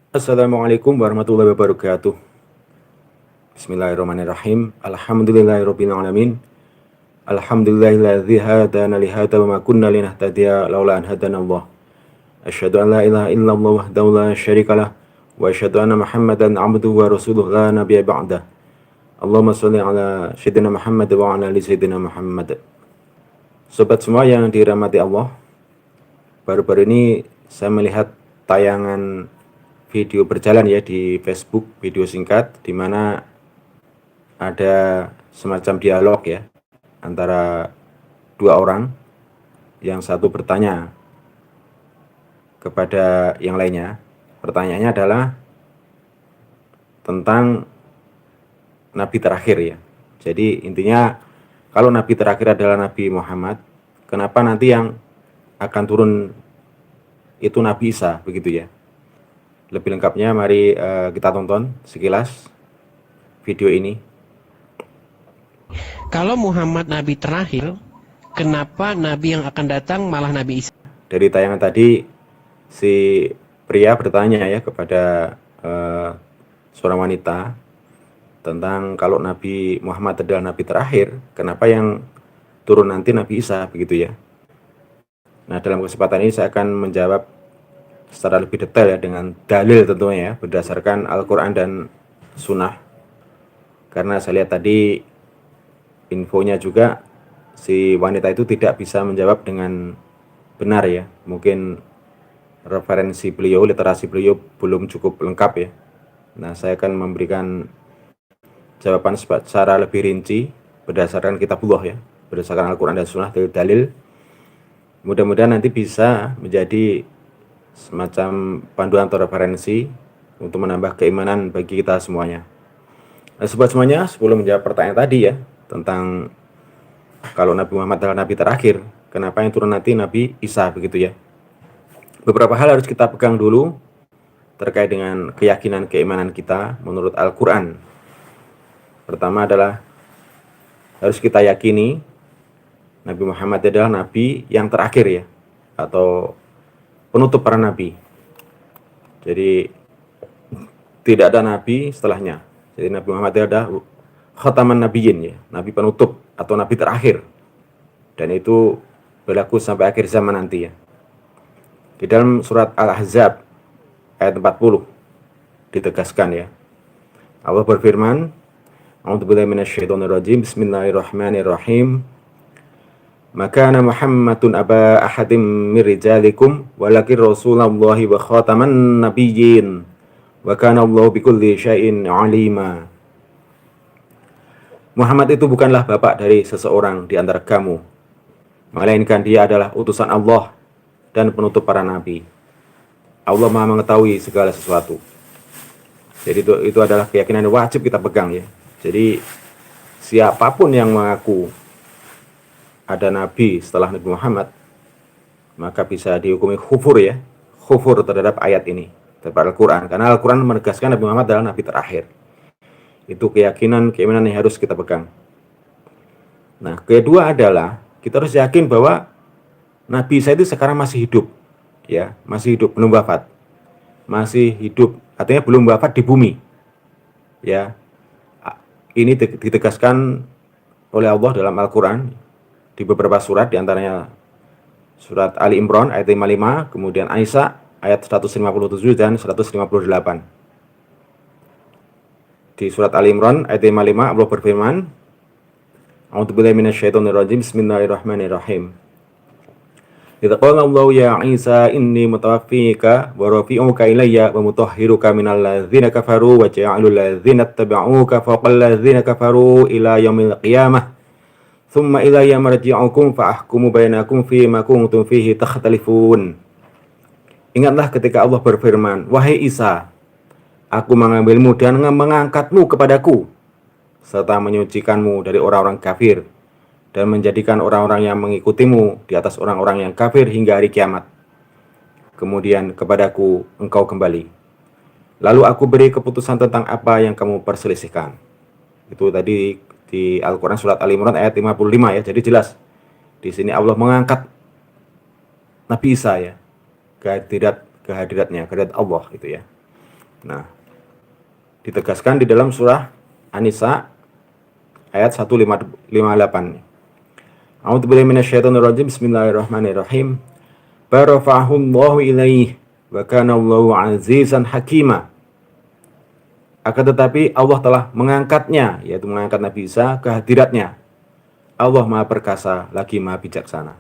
Assalamualaikum warahmatullahi wabarakatuh. Bismillahirrahmanirrahim. Alhamdulillahirabbil alamin. Alhamdulillahilladzi hadana li hadza wa ma kunna linahtadiya laula an hadanallah. Asyhadu an la ilaha illallah wahdahu la syarikalah wa asyhadu anna Muhammadan 'abduhu wa rasuluhu la nabiyya ba'dah. Allahumma shalli ala sayyidina Muhammad wa ala ali sayyidina Muhammad. Sobat semua yang dirahmati Allah, baru-baru ini saya melihat tayangan video berjalan ya di Facebook, video singkat di mana ada semacam dialog ya antara dua orang, yang satu bertanya kepada yang lainnya. Pertanyaannya adalah tentang nabi terakhir ya. Jadi intinya, kalau nabi terakhir adalah Nabi Muhammad, kenapa nanti yang akan turun itu Nabi Isa, begitu ya. Lebih lengkapnya mari kita tonton sekilas video ini. Kalau Muhammad Nabi terakhir, kenapa Nabi yang akan datang malah Nabi Isa? Dari tayangan tadi, si pria bertanya ya kepada seorang wanita tentang kalau Nabi Muhammad adalah Nabi terakhir, kenapa yang turun nanti Nabi Isa, begitu ya. Nah, dalam kesempatan ini saya akan menjawab secara lebih detail ya, dengan dalil tentunya ya, berdasarkan Al-Quran dan Sunnah. Karena saya lihat tadi infonya juga, si wanita itu tidak bisa menjawab dengan benar ya. Mungkin referensi beliau, literasi beliau belum cukup lengkap ya. Nah, saya akan memberikan jawaban secara lebih rinci berdasarkan kitabullah ya, berdasarkan Al-Quran dan Sunnah, dalil. Mudah-mudahan nanti bisa menjadi semacam panduan atau referensi untuk menambah keimanan bagi kita semuanya. Nah, sobat semuanya, sebelum menjawab pertanyaan tadi ya, tentang kalau Nabi Muhammad adalah Nabi terakhir, kenapa yang turun nanti Nabi Isa, begitu ya. Beberapa hal harus kita pegang dulu terkait dengan keyakinan keimanan kita menurut Al-Quran. Pertama adalah harus kita yakini Nabi Muhammad adalah Nabi yang terakhir ya, atau penutup para nabi. Jadi tidak ada nabi setelahnya. Jadi Nabi Muhammad adalah khataman nabiyyin ya, nabi penutup atau nabi terakhir. Dan itu berlaku sampai akhir zaman nanti ya. Di dalam surat Al-Ahzab ayat 40 ditegaskan ya. Allah berfirman, A'udzubillahi minasyaitonirrajim, Bismillahirrahmanirrahim. Maka Muhammadun aba ahadim min rijalikum walakin rasulullahi wa khataman nabiyyin wa kana Allahu bikulli syai'in alima. Muhammad itu bukanlah bapak dari seseorang di antara kamu, melainkan dia adalah utusan Allah dan penutup para nabi. Allah Maha mengetahui segala sesuatu. Jadi itu adalah keyakinan yang wajib kita pegang ya. Jadi siapapun yang mengaku ada nabi setelah Nabi Muhammad, maka bisa dihukumi kufur ya, kufur terhadap ayat ini, terhadap Al-Quran. Karena Al-Quran menegaskan Nabi Muhammad adalah nabi terakhir. Itu keimanan yang harus kita pegang. Nah, kedua adalah kita harus yakin bahwa Nabi Isa itu sekarang masih hidup ya, masih hidup, belum wafat. Masih hidup, artinya belum wafat di bumi ya. Ini ditegaskan oleh Allah dalam Al-Quran di beberapa surat, diantaranya surat Ali Imran ayat 55, kemudian Aisyah ayat 157 dan 158. Di surat Ali Imran ayat 55 Allah berfirman, A'udzubillahi minasyaitonirrajim, Bismillahirrahmanirrahim. Idza qala Allah ya Isa inni mutawaffika wa rafi'uka ilayya wa mutahhiruka minal ladzina kafaru wa ja'alul ladzina ittaba'uka fawqal ladzina kafaru ila yaumil qiyamah. Thumma ilayya marji'ukum fa'ahkumu bainakum fima kuntum fihi takhtalifun. Ingatlah ketika Allah berfirman, wahai Isa, aku mengambilmu dan mengangkatmu kepadaku, serta menyucikanmu dari orang-orang kafir, dan menjadikan orang-orang yang mengikutimu di atas orang-orang yang kafir hingga hari kiamat. Kemudian kepadaku engkau kembali. Lalu aku beri keputusan tentang apa yang kamu perselisihkan. Itu tadi di Al-Quran surat Ali Imran ayat 55 ya. Jadi jelas di sini Allah mengangkat Nabi Isa ya, kehadiratnya, kehadirat Allah gitu ya. Nah, ditegaskan di dalam surah An-Nisa ayat 158. A'udzubillahi minasyaitonirrajim. Bismillahirrahmanirrahim. Barafa'ahullahu ilaih wa kana Allahu 'azizan hakima. Akan tetapi Allah telah mengangkatnya, yaitu mengangkat Nabi Isa ke hadiratnya. Allah Maha Perkasa lagi Maha Bijaksana.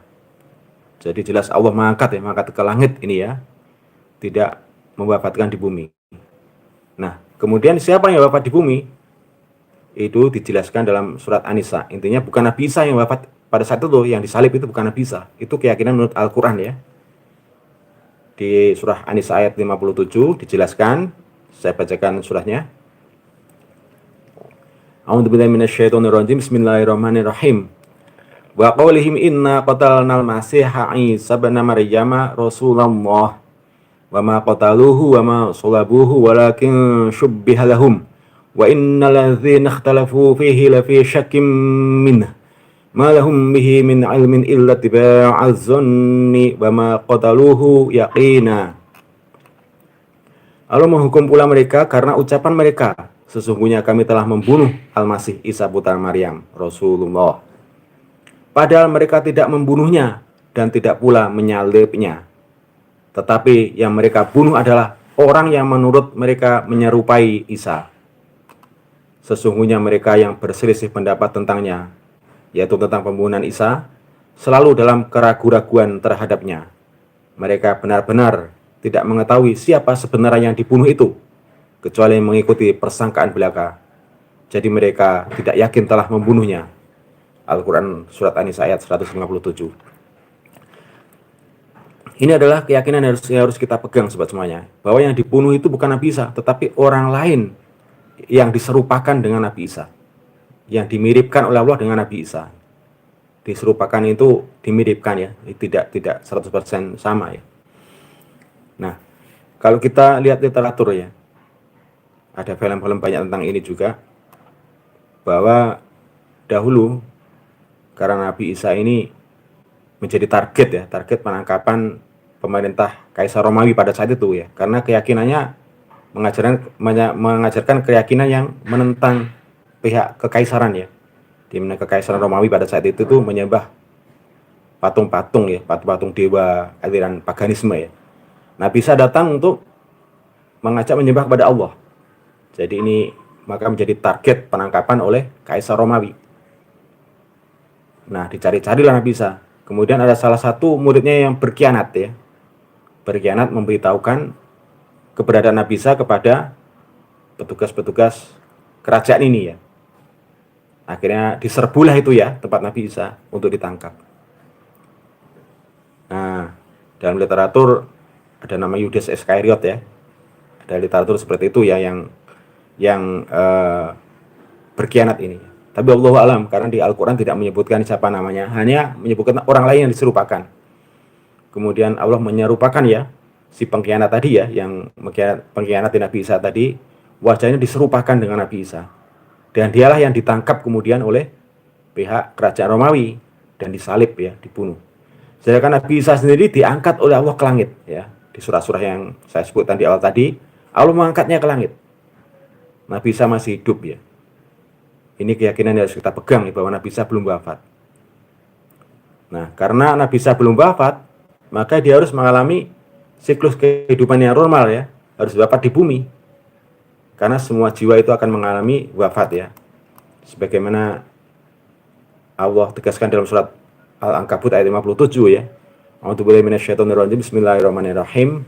Jadi jelas Allah mengangkat ke langit ini ya, tidak mewafatkan di bumi. Nah, kemudian siapa yang wafat di bumi? Itu dijelaskan dalam surat An-Nisa. Intinya bukan Nabi Isa yang wafat pada saat itu, yang disalib itu bukan Nabi Isa. Itu keyakinan menurut Al-Quran ya. Di surah An-Nisa ayat 57 dijelaskan, saya bacakan surahnya. A'udzubillahi minasyaitonirrajim. Bismillahirrahmanirrahim. Wa qaulihim inna qatalnal masiha Isa ibn Maryam Rasulullah wa ma qataluhu wa ma salabuhu walakin syubbiha lahum wa innal ladzina ikhtalafu fihi lafi syakkim minhu ma lahum bihi min ilmin illa tiba'az zanni wa ma qataluhu yaqina. Allah menghukum pula mereka karena ucapan mereka, sesungguhnya kami telah membunuh Al-Masih Isa putra Maryam Rasulullah, padahal mereka tidak membunuhnya dan tidak pula menyalibnya. Tetapi yang mereka bunuh adalah orang yang menurut mereka menyerupai Isa. Sesungguhnya mereka yang berselisih pendapat tentangnya, yaitu tentang pembunuhan Isa, selalu dalam keraguan-raguan terhadapnya. Mereka benar-benar tidak mengetahui siapa sebenarnya yang dibunuh itu, kecuali mengikuti persangkaan belaka. Jadi mereka tidak yakin telah membunuhnya. Al-Quran Surat An-Nisa ayat 157. Ini adalah keyakinan yang harus kita pegang sobat semuanya, bahwa yang dibunuh itu bukan Nabi Isa, tetapi orang lain yang diserupakan dengan Nabi Isa, yang dimiripkan oleh Allah dengan Nabi Isa. Diserupakan itu dimiripkan ya, tidak 100% sama ya. Nah, kalau kita lihat literatur ya, ada film-film banyak tentang ini juga, bahwa dahulu karena Nabi Isa ini menjadi target penangkapan pemerintah Kaisar Romawi pada saat itu ya, karena keyakinannya mengajarkan keyakinan yang menentang pihak kekaisaran ya, di mana kekaisaran Romawi pada saat itu tuh menyembah patung-patung ya, patung-patung dewa aliran paganisme ya. Nabi Isa datang untuk mengajak menyembah kepada Allah. Jadi ini maka menjadi target penangkapan oleh Kaisar Romawi. Nah, dicari-carilah Nabi Isa. Kemudian ada salah satu muridnya yang berkhianat ya. Berkhianat memberitahukan keberadaan Nabi Isa kepada petugas-petugas kerajaan ini ya. Akhirnya diserbulah itu ya tempat Nabi Isa untuk ditangkap. Nah, dalam literatur ada nama Yudas Iskariot ya. Ada literatur seperti itu ya yang berkhianat ini. Tapi Allahu a'lam, karena di Al-Quran tidak menyebutkan siapa namanya, hanya menyebutkan orang lain yang diserupakan. Kemudian Allah menyerupakan ya si pengkhianat tadi ya, yang pengkhianat Nabi Isa tadi, wajahnya diserupakan dengan Nabi Isa. Dan dialah yang ditangkap kemudian oleh pihak kerajaan Romawi dan disalib ya, dibunuh. Sedangkan Nabi Isa sendiri diangkat oleh Allah ke langit ya. Di surah-surah yang saya sebutkan di awal tadi, Allah mengangkatnya ke langit. Nabi Isa masih hidup ya. Ini keyakinan yang harus kita pegang ya, bahwa Nabi Isa belum wafat. Nah, karena Nabi Isa belum wafat, maka dia harus mengalami siklus kehidupan yang normal ya, harus wafat di bumi. Karena semua jiwa itu akan mengalami wafat ya. Sebagaimana Allah tegaskan dalam surat Al-Ankabut ayat 57 ya. A'udzubillahi minasyaitonirrajim. Bismillahirrahmanirrahim.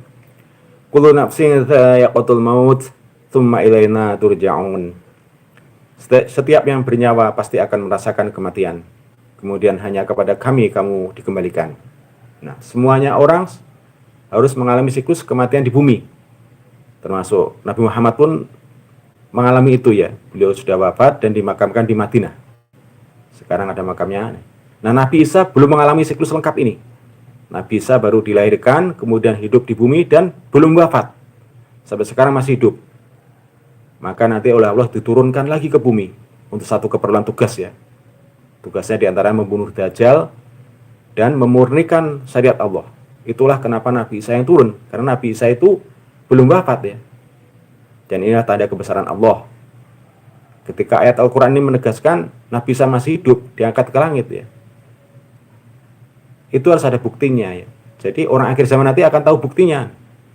Kullu nafsin dha'iqatul maut, tsumma ilaina turja'un. Setiap yang bernyawa pasti akan merasakan kematian. Kemudian hanya kepada kami kamu dikembalikan. Nah, semuanya orang harus mengalami siklus kematian di bumi. Termasuk Nabi Muhammad pun mengalami itu ya. Beliau sudah wafat dan dimakamkan di Madinah. Sekarang ada makamnya. Nah, Nabi Isa belum mengalami siklus lengkap ini. Nabi Isa baru dilahirkan, kemudian hidup di bumi dan belum wafat. Sampai sekarang masih hidup. Maka nanti oleh Allah diturunkan lagi ke bumi untuk satu keperluan tugas ya. Tugasnya diantara membunuh Dajjal dan memurnikan syariat Allah. Itulah kenapa Nabi Isa yang turun, karena Nabi Isa itu belum wafat ya. Dan inilah tanda kebesaran Allah. Ketika ayat Al-Quran ini menegaskan Nabi Isa masih hidup, diangkat ke langit ya, itu harus ada buktinya ya. Jadi orang akhir zaman nanti akan tahu buktinya.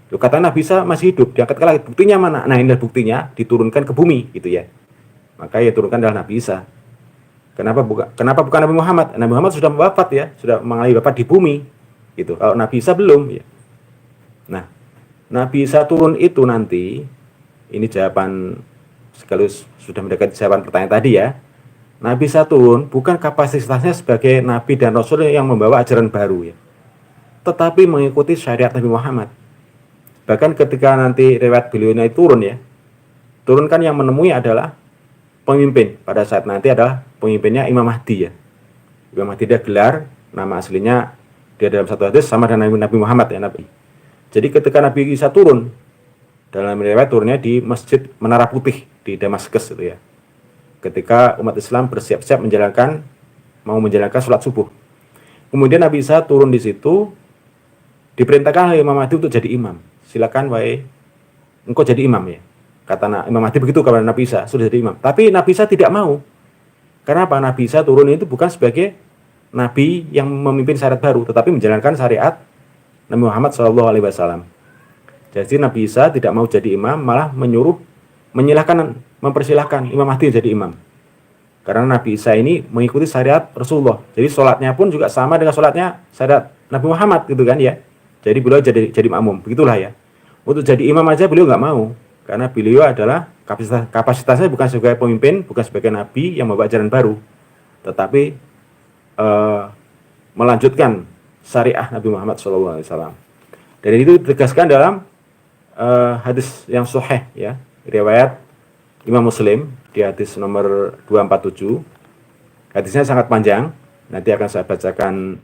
Loh, kata Nabi Isa masih hidup, diangkat ke langit, buktinya mana? Nah, inilah buktinya, diturunkan ke bumi gitu ya. Maka ya turunkan adalah Nabi Isa. Kenapa bukan Nabi Muhammad? Nabi Muhammad sudah wafat ya, sudah mengalami wafat di bumi gitu. Kalau Nabi Isa belum ya. Nah, Nabi Isa turun itu nanti, ini jawaban sekaligus sudah mendekati jawaban pertanyaan tadi ya. Nabi Isa turun bukan kapasitasnya sebagai Nabi dan Rasul yang membawa ajaran baru ya, tetapi mengikuti syariat Nabi Muhammad. Bahkan ketika nanti riwayat beliau ini turun ya, turun kan yang menemui adalah pemimpin. Pada saat nanti adalah pemimpinnya Imam Mahdi ya. Imam Mahdi dia gelar, nama aslinya dia dalam satu hadis sama dengan Nabi Muhammad ya Nabi. Jadi ketika Nabi Isa turun, dalam riwayat turunnya di Masjid Menara Putih di Damaskus itu ya. Ketika umat Islam bersiap-siap mau menjalankan sholat subuh. Kemudian Nabi Isa turun di situ, diperintahkan oleh Imam Mahdi untuk jadi imam. Silakan wahai engkau jadi imam ya. Kata Imam Mahdi begitu kepada Nabi Isa, sudah jadi imam. Tapi Nabi Isa tidak mau. Kenapa? Nabi Isa turun itu bukan sebagai Nabi yang memimpin syariat baru, tetapi menjalankan syariat Nabi Muhammad SAW. Jadi Nabi Isa tidak mau jadi imam, malah mempersilahkan Imam Mahdi jadi imam. Karena Nabi Isa ini mengikuti syariat Rasulullah. Jadi sholatnya pun juga sama dengan sholatnya syariat Nabi Muhammad gitu kan ya. Jadi beliau jadi makmum, begitulah ya. Untuk jadi imam aja beliau nggak mau. Karena beliau adalah kapasitasnya bukan sebagai pemimpin, bukan sebagai nabi yang membawa ajaran baru, tetapi melanjutkan syariah Nabi Muhammad SAW. Dan itu ditegaskan dalam hadis yang sahih ya, riwayat Imam Muslim di hadis nomor 247. Hadisnya sangat panjang, nanti akan saya bacakan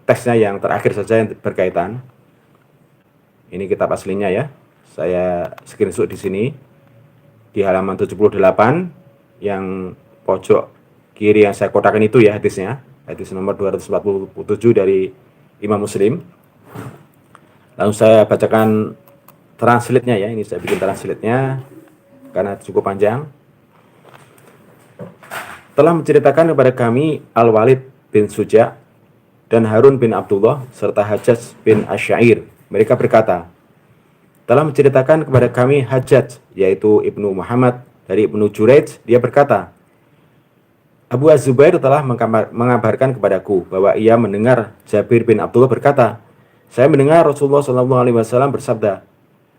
teksnya yang terakhir saja yang berkaitan. Ini kitab aslinya ya. Saya screenshot di sini di halaman 78 yang pojok kiri yang saya kotakan itu ya hadisnya, hadis nomor 247 dari Imam Muslim. Langsung saya bacakan translate-nya ya, ini saya bikin translate-nya karena cukup panjang. Telah menceritakan kepada kami Al-Walid bin Suja dan Harun bin Abdullah serta Hajjaj bin Asyair. Mereka berkata, telah menceritakan kepada kami Hajjaj, yaitu Ibnu Muhammad dari Ibnu Juraij, dia berkata, Abu Az-Zubair telah mengabarkan kepadaku bahwa ia mendengar Jabir bin Abdullah berkata, saya mendengar Rasulullah SAW bersabda,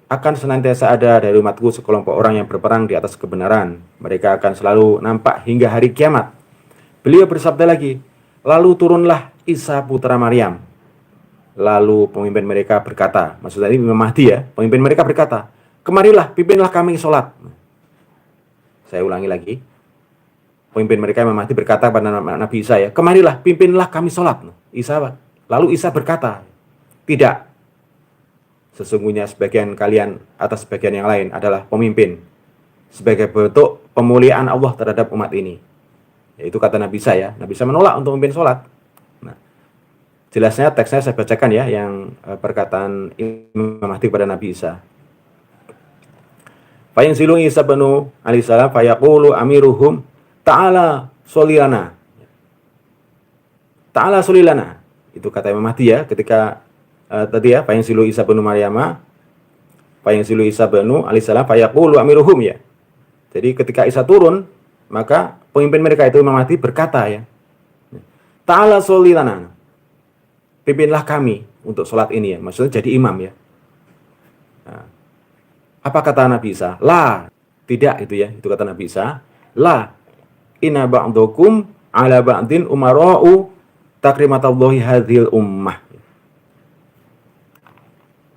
akan senantiasa ada dari umatku sekelompok orang yang berperang di atas kebenaran. Mereka akan selalu nampak hingga hari kiamat. Beliau bersabda lagi, lalu turunlah Isa putra Maryam. Lalu pemimpin mereka berkata, maksudnya ini Imam Mahdi ya, pemimpin mereka berkata, kemarilah, pimpinlah kami sholat. Saya ulangi lagi. Pemimpin mereka Imam Mahdi berkata kepada Nabi Isa ya, kemarilah, pimpinlah kami sholat. Lalu Isa berkata, tidak. Sesungguhnya sebagian kalian atas sebagian yang lain adalah pemimpin. Sebagai bentuk pemuliaan Allah terhadap umat ini. Yaitu kata Nabi Isa ya, Nabi Isa menolak untuk memimpin sholat. Jelasnya teksnya saya bacakan ya, yang perkataan Imam Mahdi kepada Nabi Isa. Fayanzilu Isa bin alaihissalam fayaqulu amiruhum ta'ala solilana. Ta'ala solilana. Itu kata Imam Mahdi ya, ketika tadi ya, fayanzilu Isa bin Maryama, fayanzilu Isa bin alaihissalam fayaqulu amiruhum ya. Jadi ketika Isa turun, maka pemimpin mereka itu Imam Mahdi berkata ya, ta'ala solilana. Pimpinlah kami untuk sholat ini ya, maksudnya jadi imam ya. Nah, apa kata Nabi Isa? La, tidak itu ya, itu kata Nabi Isa. La, inna ba'dukum ala ba'din umara'u takrimatallahi hadhil ummah.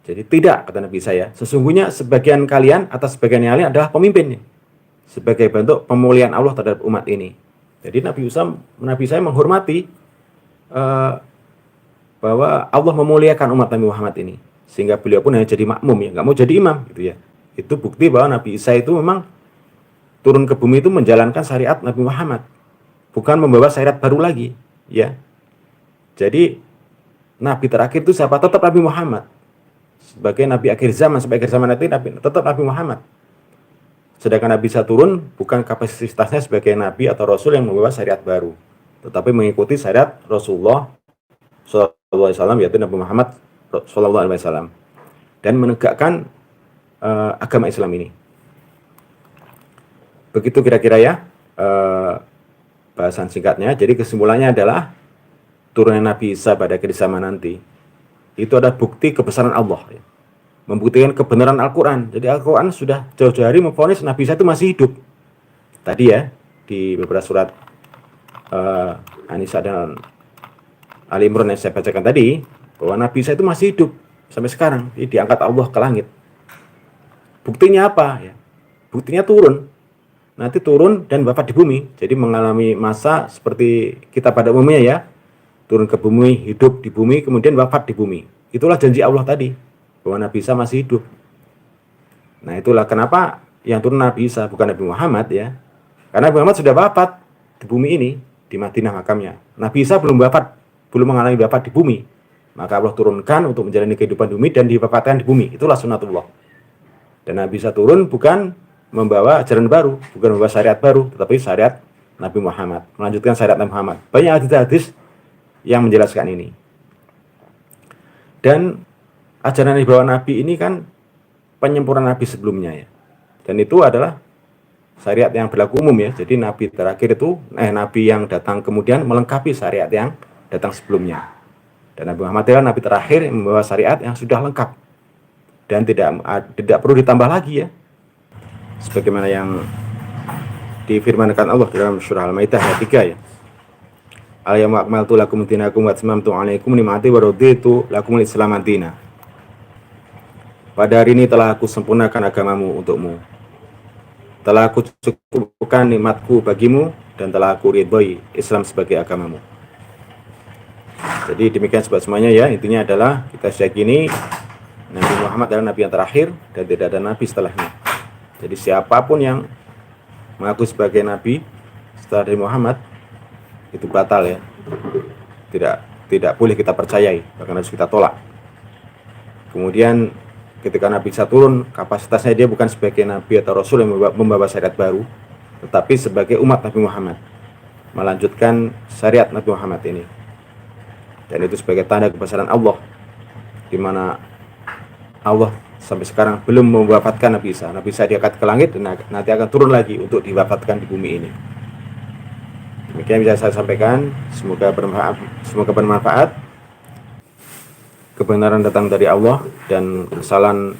Jadi tidak, kata Nabi Isa ya, sesungguhnya sebagian kalian atas sebagian yang lain adalah pemimpin ya, sebagai bentuk pemuliaan Allah terhadap umat ini. Jadi Nabi Isa menghormati bahwa Allah memuliakan umat Nabi Muhammad ini, sehingga beliau pun hanya jadi makmum ya, nggak mau jadi imam gitu ya. Itu bukti bahwa Nabi Isa itu memang turun ke bumi itu menjalankan syariat Nabi Muhammad, bukan membawa syariat baru lagi ya. Jadi Nabi terakhir itu siapa? Tetap Nabi Muhammad. sebagai nabi akhir zaman, sampai akhir zaman nanti tetap Nabi Muhammad. Sedangkan Nabi Isa turun bukan kapasitasnya sebagai nabi atau rasul yang membawa syariat baru, tetapi mengikuti syariat Rasulullah SAW, yaitu Nabi Muhammad SAW, dan menegakkan agama Islam ini. Begitu kira-kira ya bahasan singkatnya. Jadi kesimpulannya adalah turunnya Nabi Isa pada akhir zaman nanti itu adalah bukti kebesaran Allah, ya. Membuktikan kebenaran Al-Quran. Jadi Al-Quran sudah jauh-jauh hari memvonis Nabi Isa itu masih hidup. Tadi ya di beberapa surat An-Nisa dan Ali Imran yang saya bacakan tadi, bahwa Nabi Isa itu masih hidup sampai sekarang, diangkat Allah ke langit. Buktinya apa? Ya, buktinya turun. Nanti turun dan wafat di bumi. Jadi mengalami masa seperti kita pada umumnya ya. Turun ke bumi, hidup di bumi, kemudian wafat di bumi. Itulah janji Allah tadi, bahwa Nabi Isa masih hidup. Nah itulah kenapa yang turun Nabi Isa, bukan Nabi Muhammad ya. Karena Nabi Muhammad sudah wafat di bumi ini, di Madinah makamnya. Nabi Isa belum wafat, belum mengalami wafat di bumi. Maka Allah turunkan untuk menjalani kehidupan di bumi dan diwafatkan di bumi. Itulah sunnatullah. Dan Nabi Isa turun bukan membawa ajaran baru, bukan membawa syariat baru, tetapi syariat Nabi Muhammad, melanjutkan syariat Nabi Muhammad. Banyak hadis-hadis yang menjelaskan ini. Dan ajaran yang dibawa Nabi ini kan penyempurnaan Nabi sebelumnya ya. Dan itu adalah syariat yang berlaku umum ya. Jadi Nabi terakhir itu, Nabi yang datang kemudian melengkapi syariat yang datang sebelumnya. Dan Nabi Muhammad adalah Nabi terakhir yang membawa syariat yang sudah lengkap dan tidak perlu ditambah lagi ya. Sebagaimana yang difirmankan Allah dalam surah Al-Maidah ayat 3 ya. Al-yawma akmaltu lakum dinakum wa atmamtu 'alaikum ni'mati wa raditu lakumul Islam madina. Pada hari ini telah aku sempurnakan agamamu untukmu. Telah aku cukupkan nikmatku bagimu dan telah aku ridhoi Islam sebagai agamamu. Jadi demikian sobat semuanya ya. Intinya adalah kita yakini Nabi Muhammad adalah nabi yang terakhir dan tidak ada nabi setelahnya. Jadi siapapun yang mengaku sebagai nabi setelah dari Muhammad itu batal ya. Tidak boleh kita percayai, bahkan harus kita tolak. Kemudian ketika Nabi Isa turun, kapasitasnya dia bukan sebagai nabi atau rasul yang membawa syariat baru, tetapi sebagai umat Nabi Muhammad, melanjutkan syariat Nabi Muhammad ini. Dan itu sebagai tanda kebesaran Allah, di mana Allah sampai sekarang belum mewafatkan Nabi Isa. Nabi Isa diangkat ke langit dan nanti akan turun lagi untuk diwafatkan di bumi ini. Demikian bisa saya sampaikan. Semoga bermanfaat. Kebenaran datang dari Allah dan kesalahan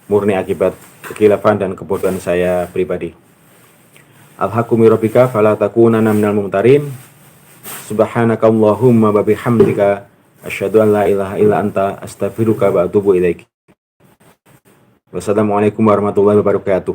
murni akibat kekhilafan dan kebodohan saya pribadi. Al-haqqu min rabbika fala takunanna minal mumtarin. Subhanakallahumma wa bihamdika asyhadu an la ilaha illa anta astaghfiruka wa atubu ilaik. Wassalamualaikum warahmatullahi wabarakatuh.